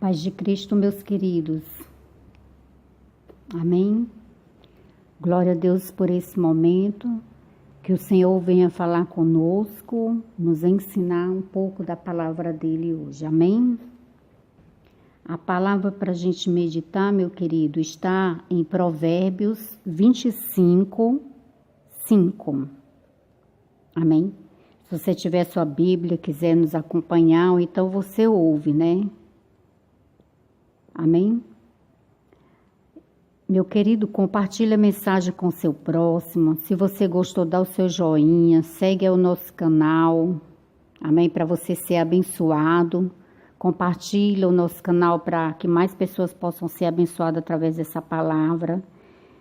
Paz de Cristo, meus queridos. Amém? Glória a Deus por esse momento, que o Senhor venha falar conosco, nos ensinar um pouco da palavra dele hoje. Amém? A palavra para a gente meditar, meu querido, está em Provérbios 25, 5. Amém? Se você tiver sua Bíblia, quiser nos acompanhar, então você ouve, né? Amém? Meu querido, compartilhe a mensagem com seu próximo. Se você gostou, dá o seu joinha, segue o nosso canal. Amém? Para você ser abençoado. Compartilhe o nosso canal para que mais pessoas possam ser abençoadas através dessa palavra.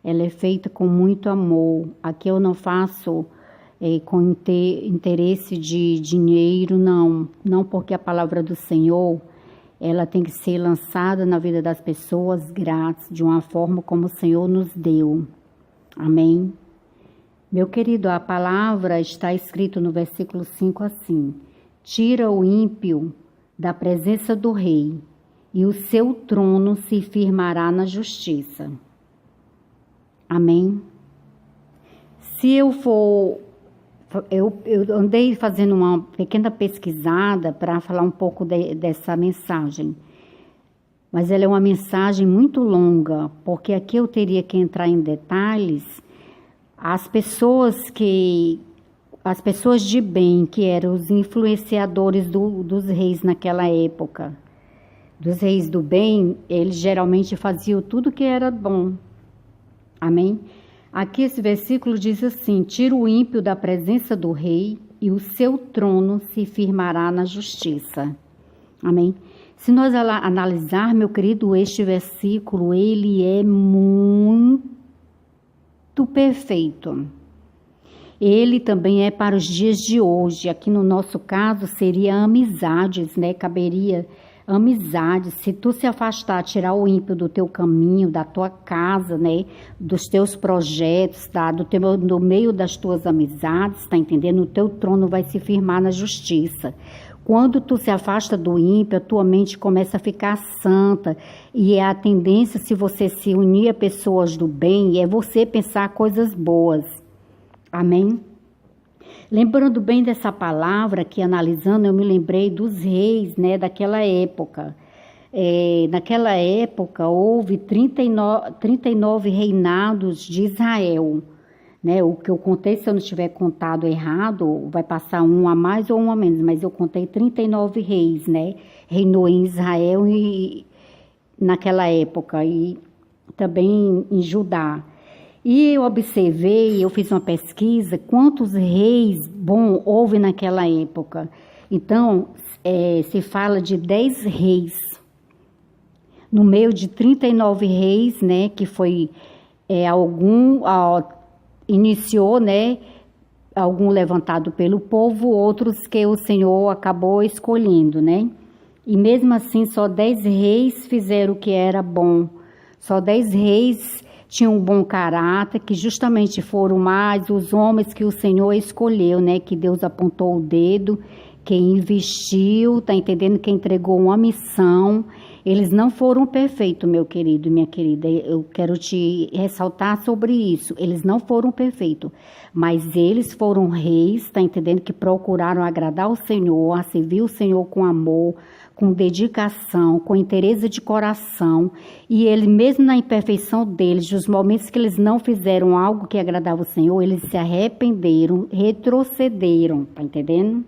Ela é feita com muito amor. Aqui eu não faço com interesse de dinheiro, não. Não, porque a palavra do Senhor, ela tem que ser lançada na vida das pessoas grátis, de uma forma como o Senhor nos deu. Amém? Meu querido, a palavra está escrita no versículo 5 assim: tira o ímpio da presença do rei, e o seu trono se firmará na justiça. Amém? Se eu andei fazendo uma pequena pesquisada para falar um pouco dessa mensagem, mas ela é uma mensagem muito longa, porque aqui eu teria que entrar em detalhes. As pessoas de bem, que eram os influenciadores dos reis naquela época, dos reis do bem, eles geralmente faziam tudo que era bom. Amém? Aqui esse versículo diz assim: tira o ímpio da presença do rei, e o seu trono se firmará na justiça. Amém? Se nós analisar, meu querido, este versículo, ele é muito perfeito. Ele também é para os dias de hoje. Aqui no nosso caso seria amizades, né? Caberia amizades. Se tu se afastar, tirar o ímpio do teu caminho, da tua casa, né? Dos teus projetos, tá? Do meio das tuas amizades, tá entendendo? O teu trono vai se firmar na justiça. Quando tu se afasta do ímpio, a tua mente começa a ficar santa. E é a tendência, se você se unir a pessoas do bem, é você pensar coisas boas. Amém? Lembrando bem dessa palavra aqui, analisando, eu me lembrei dos reis, né, daquela época. Naquela época, houve 39 reinados de Israel. Né? O que eu contei, se eu não tiver contado errado, vai passar um a mais ou um a menos, mas eu contei 39 reis, né? Reinou em Israel e naquela época, e também em Judá. E eu observei, eu fiz uma pesquisa, quantos reis bons houve naquela época. Então, se fala de 10 reis. No meio de 39 reis, né, que foi iniciou, né, algum levantado pelo povo, outros que o Senhor acabou escolhendo, né. E mesmo assim, só 10 reis fizeram o que era bom. Só 10 reis tinham um bom caráter, que justamente foram mais os homens que o Senhor escolheu, né? Que Deus apontou o dedo, quem investiu, tá entendendo? Quem entregou uma missão. Eles não foram perfeitos, meu querido e minha querida. Eu quero te ressaltar sobre isso. Eles não foram perfeitos, mas eles foram reis, tá entendendo? Que procuraram agradar o Senhor, a servir o Senhor com amor, com dedicação, com interesse de coração. E ele, mesmo na imperfeição deles, nos momentos que eles não fizeram algo que agradava o Senhor, eles se arrependeram, retrocederam, tá entendendo?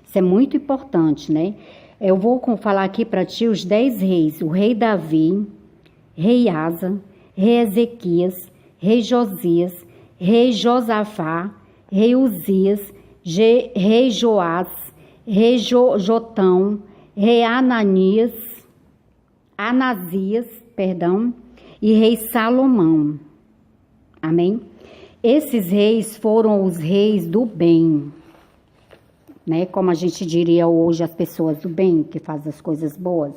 Isso é muito importante, né? Eu vou falar aqui para ti os 10 reis: o rei Davi, rei Asa, rei Ezequias, rei Josias, rei Josafá, rei Uzias, rei Joás, rei Jotão, rei Anasias, e rei Salomão. Amém? Esses reis foram os reis do bem, né? Como a gente diria hoje, as pessoas do bem, que fazem as coisas boas.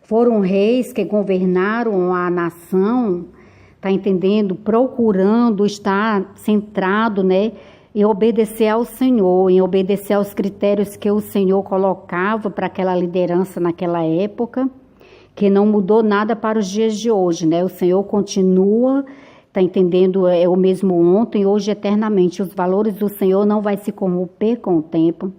Foram reis que governaram a nação, tá entendendo? Procurando estar centrado, né? Em obedecer ao Senhor, em obedecer aos critérios que o Senhor colocava para aquela liderança naquela época. que não mudou nada para os dias de hoje, né? O Senhor continua, tá entendendo? É o mesmo ontem, hoje, eternamente. Os valores do Senhor não vai se corromper com o tempo.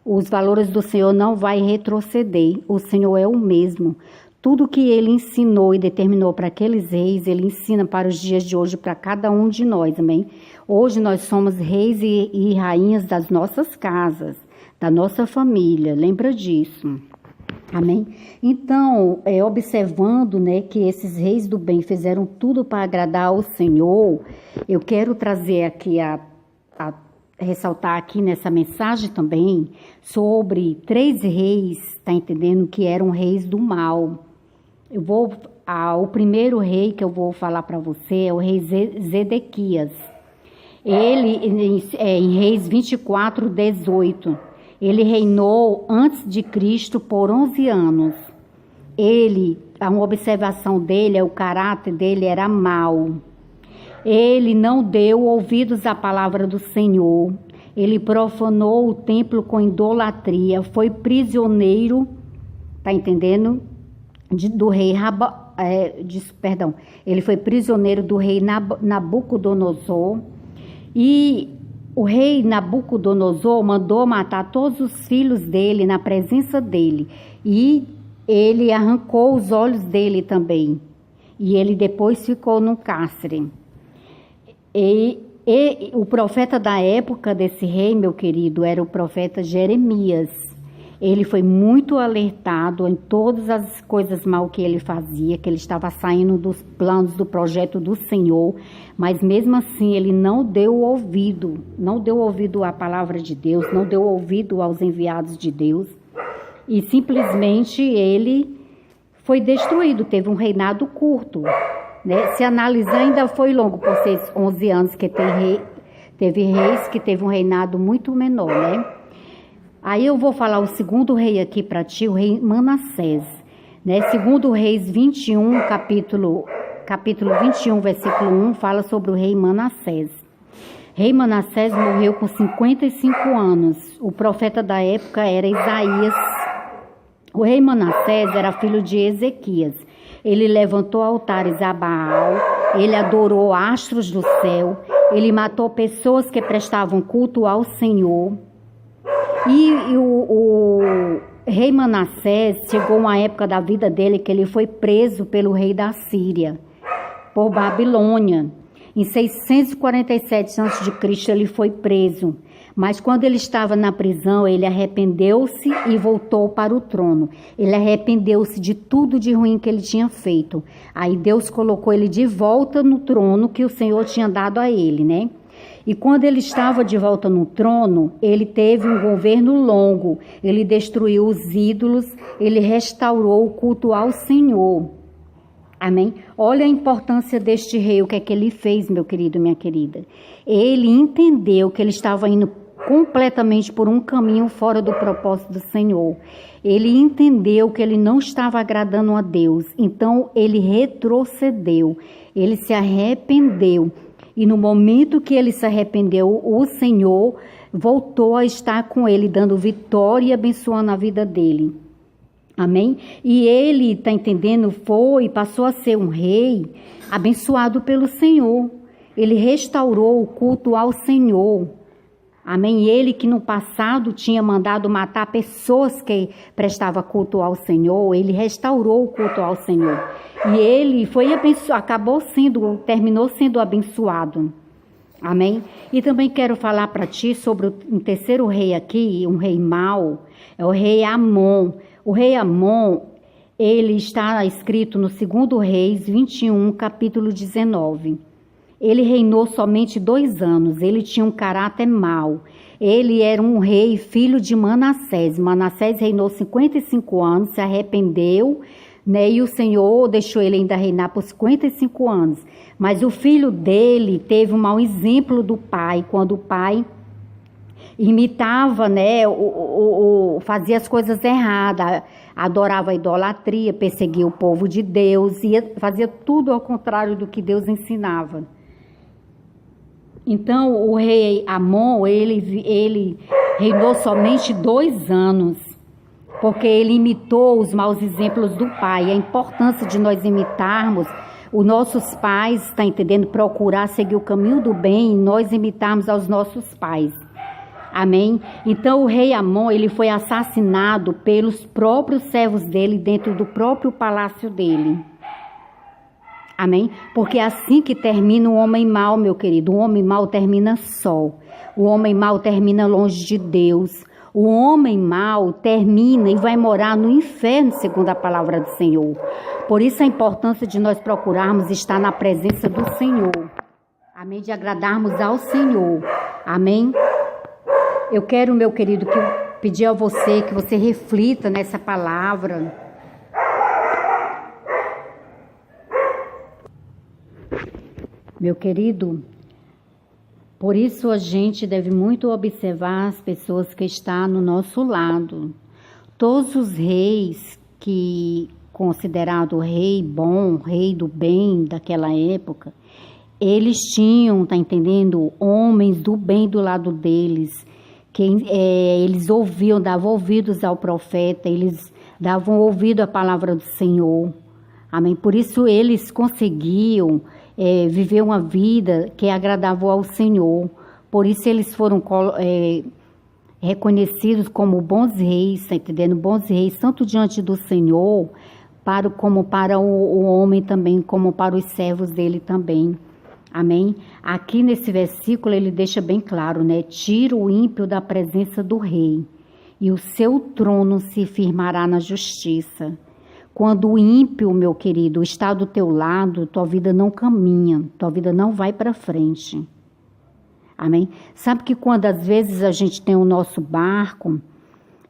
Os valores do Senhor não vai retroceder. O Senhor é o mesmo. Tudo que Ele ensinou e determinou para aqueles reis, Ele ensina para os dias de hoje, para cada um de nós, amém? Hoje nós somos reis e rainhas das nossas casas, da nossa família, lembra disso, amém? Então, observando, né, que esses reis do bem fizeram tudo para agradar ao Senhor, eu quero trazer aqui ressaltar aqui nessa mensagem também sobre 3 reis, tá entendendo, que eram reis do mal. O primeiro rei que eu vou falar para você é o rei Zedequias. Ele, em Reis 24:18, ele reinou antes de Cristo por 11 anos. Uma observação dele, o caráter dele era mau. Ele não deu ouvidos à palavra do Senhor. Ele profanou o templo com idolatria. Foi prisioneiro, tá entendendo? Do rei ele foi prisioneiro do rei Nabucodonosor. E o rei Nabucodonosor mandou matar todos os filhos dele na presença dele. E ele arrancou os olhos dele também. E ele depois ficou no cárcere. E o profeta da época desse rei, meu querido, era o profeta Jeremias. Ele foi muito alertado em todas as coisas mal que ele fazia, que ele estava saindo dos planos do projeto do Senhor, mas mesmo assim ele não deu ouvido à palavra de Deus, não deu ouvido aos enviados de Deus, e simplesmente ele foi destruído, teve um reinado curto, né? Se analisar, ainda foi longo por ser 11 anos, que teve reis que teve um reinado muito menor, né? Aí eu vou falar o segundo rei aqui para ti, o rei Manassés, né? Segundo Reis 21, capítulo 21, versículo 1, fala sobre o rei Manassés. Rei Manassés morreu com 55 anos. O profeta da época era Isaías. O rei Manassés era filho de Ezequias. Ele levantou altares a Baal, ele adorou astros do céu, ele matou pessoas que prestavam culto ao Senhor. E o rei Manassés chegou uma época da vida dele que ele foi preso pelo rei da Síria, por Babilônia. Em 647 a.C. ele foi preso, mas quando ele estava na prisão, ele arrependeu-se e voltou para o trono. Ele arrependeu-se de tudo de ruim que ele tinha feito. Aí Deus colocou ele de volta no trono que o Senhor tinha dado a ele, né? E quando ele estava de volta no trono, ele teve um governo longo. Ele destruiu os ídolos, ele restaurou o culto ao Senhor. Amém? Olha a importância deste rei, o que é que ele fez, meu querido, minha querida. Ele entendeu que ele estava indo completamente por um caminho fora do propósito do Senhor. Ele entendeu que ele não estava agradando a Deus. Então, ele retrocedeu. Ele se arrependeu. E no momento que ele se arrependeu, o Senhor voltou a estar com ele, dando vitória e abençoando a vida dele. Amém? E ele, tá entendendo, passou a ser um rei abençoado pelo Senhor. Ele restaurou o culto ao Senhor. Amém? E ele que no passado tinha mandado matar pessoas que prestavam culto ao Senhor, ele restaurou o culto ao Senhor. E ele foi abençoado, terminou sendo abençoado. Amém? E também quero falar para ti sobre um terceiro rei aqui, um rei mau, é o rei Amon. O rei Amon, ele está escrito no 2 Reis 21, capítulo 19. Ele reinou somente 2 anos, ele tinha um caráter mau. Ele era um rei, filho de Manassés. Manassés reinou 55 anos, se arrependeu, né? E o Senhor deixou ele ainda reinar por 55 anos. Mas o filho dele teve um mau exemplo do pai, quando o pai imitava, né? Fazia as coisas erradas, adorava a idolatria, perseguia o povo de Deus, fazia tudo ao contrário do que Deus ensinava. Então, o rei Amon, ele reinou somente 2 anos. porque ele imitou os maus exemplos do pai. A importância de nós imitarmos os nossos pais, está entendendo? Procurar seguir o caminho do bem e nós imitarmos aos nossos pais. Amém? Então o rei Amon, ele foi assassinado pelos próprios servos dele dentro do próprio palácio dele. Amém? Porque é assim que termina o homem mau, meu querido. O homem mau termina só. O homem mau termina longe de Deus. O homem mau termina e vai morar no inferno, segundo a palavra do Senhor. Por isso a importância de nós procurarmos estar na presença do Senhor. Amém? De agradarmos ao Senhor. Amém? Eu quero, meu querido, pedir a você que você reflita nessa palavra. Meu querido, por isso a gente deve muito observar as pessoas que estão no nosso lado. Todos os reis que considerado rei bom, rei do bem daquela época, eles tinham, tá entendendo, homens do bem do lado deles, que eles ouviam, davam ouvidos ao profeta, eles davam ouvido à palavra do Senhor. Amém? Por isso eles conseguiam viver uma vida que agradava ao Senhor. Por isso eles foram reconhecidos como bons reis, tá entendendo? Bons reis, tanto diante do Senhor, como para o homem também, como para os servos dele também. Amém? Aqui nesse versículo ele deixa bem claro, né? Tira o ímpio da presença do rei, e o seu trono se firmará na justiça. Quando o ímpio, meu querido, está do teu lado, tua vida não caminha, tua vida não vai para frente. Amém? Sabe que quando às vezes a gente tem o nosso barco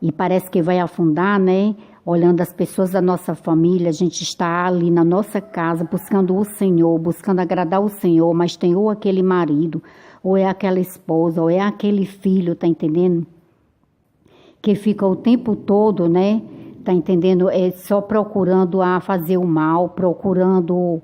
e parece que vai afundar, né? Olhando as pessoas da nossa família, a gente está ali na nossa casa buscando o Senhor, buscando agradar o Senhor, mas tem ou aquele marido, ou é aquela esposa, ou é aquele filho, tá entendendo? Que fica o tempo todo, né? Tá entendendo? Só procurando fazer o mal, procurando...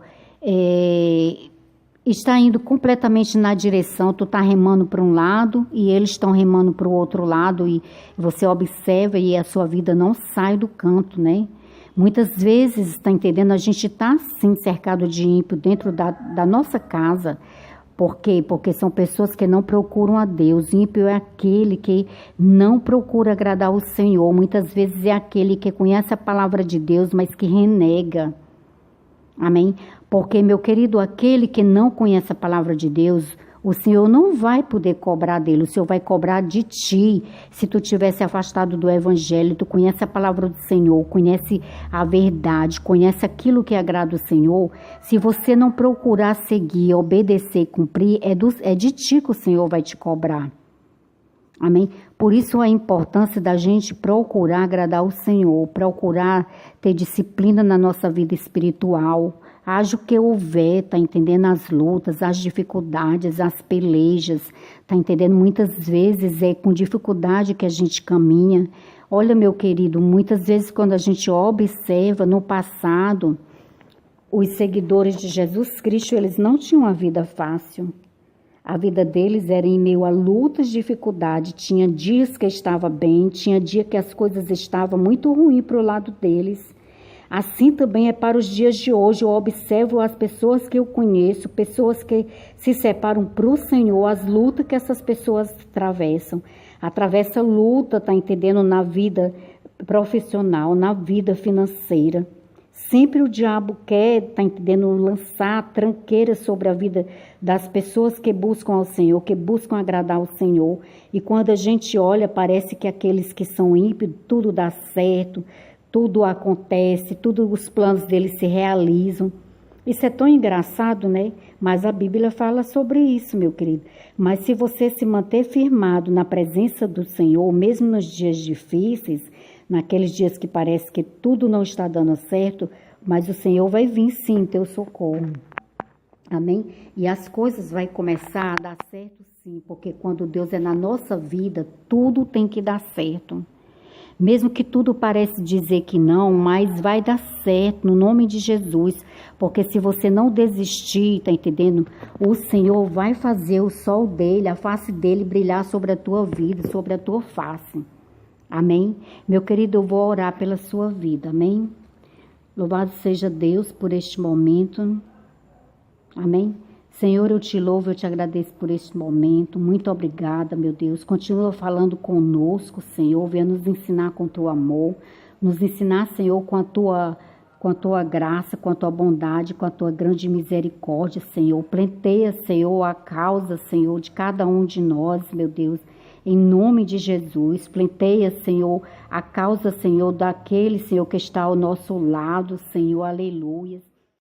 está indo completamente na direção, tu tá remando para um lado e eles estão remando para o outro lado e você observa e a sua vida não sai do canto, né? Muitas vezes, tá entendendo? A gente tá assim cercado de ímpio dentro da nossa casa. Por quê? Porque são pessoas que não procuram a Deus. Ímpio é aquele que não procura agradar o Senhor. Muitas vezes é aquele que conhece a palavra de Deus, mas que renega. Amém? Porque, meu querido, aquele que não conhece a palavra de Deus, o Senhor não vai poder cobrar dele, o Senhor vai cobrar de ti. Se tu tivesse afastado do Evangelho, tu conhece a palavra do Senhor, conhece a verdade, conhece aquilo que agrada o Senhor. Se você não procurar seguir, obedecer, cumprir, é de ti que o Senhor vai te cobrar. Amém? Por isso a importância da gente procurar agradar o Senhor, procurar ter disciplina na nossa vida espiritual. Haja o que houver, tá entendendo? As lutas, as dificuldades, as pelejas, tá entendendo? Muitas vezes é com dificuldade que a gente caminha. Olha, meu querido, muitas vezes quando a gente observa no passado, os seguidores de Jesus Cristo, eles não tinham uma vida fácil. A vida deles era em meio a lutas, dificuldades. Tinha dias que estava bem, tinha dia que as coisas estavam muito ruins para o lado deles. Assim também é para os dias de hoje. Eu observo as pessoas que eu conheço, pessoas que se separam para o Senhor, as lutas que essas pessoas atravessam. Atravessa luta, tá entendendo? Na vida profissional, na vida financeira. Sempre o diabo quer, tá entendendo, lançar tranqueiras sobre a vida das pessoas que buscam ao Senhor, que buscam agradar ao Senhor. E quando a gente olha, parece que aqueles que são ímpios, tudo dá certo, tudo acontece, todos os planos deles se realizam. Isso é tão engraçado, né? Mas a Bíblia fala sobre isso, meu querido. Mas se você se manter firmado na presença do Senhor, mesmo nos dias difíceis, naqueles dias que parece que tudo não está dando certo, mas o Senhor vai vir sim em teu socorro. Amém? E as coisas vão começar a dar certo sim, porque quando Deus é na nossa vida, tudo tem que dar certo. Mesmo que tudo parece dizer que não, mas vai dar certo no nome de Jesus. Porque se você não desistir, tá entendendo? O Senhor vai fazer o sol dele, a face dele brilhar sobre a tua vida, sobre a tua face. Amém? Meu querido, eu vou orar pela sua vida. Amém? Louvado seja Deus por este momento. Amém? Senhor, eu te louvo, eu te agradeço por este momento. Muito obrigada, meu Deus. Continua falando conosco, Senhor. Venha nos ensinar com o teu amor. Nos ensinar, Senhor, com a tua graça, com a tua bondade, com a tua grande misericórdia, Senhor. Planteia, Senhor, a causa, Senhor, de cada um de nós, meu Deus. Em nome de Jesus, planteia, Senhor, a causa, Senhor, daquele, Senhor, que está ao nosso lado, Senhor. Aleluia.